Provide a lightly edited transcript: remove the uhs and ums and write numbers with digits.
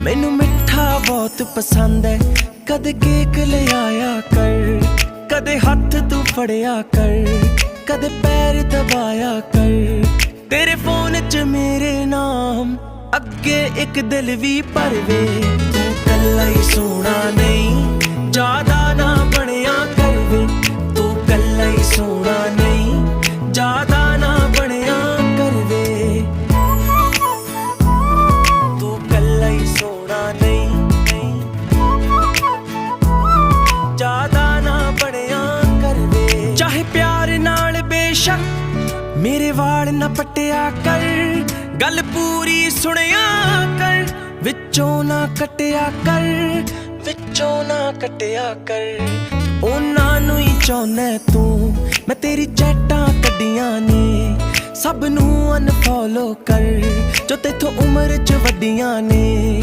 ਮੈਨੂੰ ਮਿੱਠਾ ਬਹੁਤ ਪਸੰਦ ਹੈ, ਕਦੇ ਕੇਕ ਲੈ ਆਇਆ ਕਰ, ਕਦੇ ਹੱਥ ਤੂੰ ਫੜਿਆ ਕਰ, ਕਦੇ ਪੈਰ ਦਬਾਇਆ ਕਰ। ਤੇਰੇ ਫੋਨ 'ਚ ਮੇਰੇ ਨਾਮ ਅੱਗੇ ਇੱਕ ਦਿਲ ਵੀ ਭਰਵੇ। ਤੂੰ ਕੱਲਾ ਹੀ ਸੋਹਣਾ ਨਹੀਂ, ਜ਼ਿਆਦਾ ਨਾ ਬਣਿਆ ਕਰਵੇ। ਤੂੰ ਕੱਲਾ ਹੀ ਸੋਹਣਾ ਨਹੀਂ, ਜ਼ਿਆਦਾ ਨਾ ਬਣਿਆ ਕਰਵੇ। ਤੂੰ ਕੱਲਾ ਹੀ ਸੋਹਣਾ ਨਹੀਂ, ਜ਼ਿਆਦਾ ਨਾ ਬਣਿਆ ਕਰਵੇ। ਚਾਹੇ ਪਿਆਰ ਨਾਲ ਬੇਸ਼ੱਕ ਮੇਰੇ ਵਾਲ ਨਾ ਪੱਟਿਆ ਕਰ, ਗੱਲ ਪੂਰੀ ਸੁਣਿਆ ਕਰ, ਵਿੱਚੋਂ ਨਾ ਕੱਟਿਆ ਕਰ, ਵਿੱਚੋਂ ਨਾ ਕੱਟਿਆ ਕਰ। ਉਹਨਾਂ ਨੂੰ ਹੀ ਚਾਹੁੰਦਾ ਤੂੰ, ਮੈਂ ਤੇਰੀ ਚੈਟਾਂ ਕੱਢੀਆਂ ਨੇ। ਸਭ ਨੂੰ ਅਨਫੋਲੋ ਕਰ ਜੋ ਤੇਥੋਂ ਉਮਰ 'ਚ ਵੱਡੀਆਂ ਨੇ।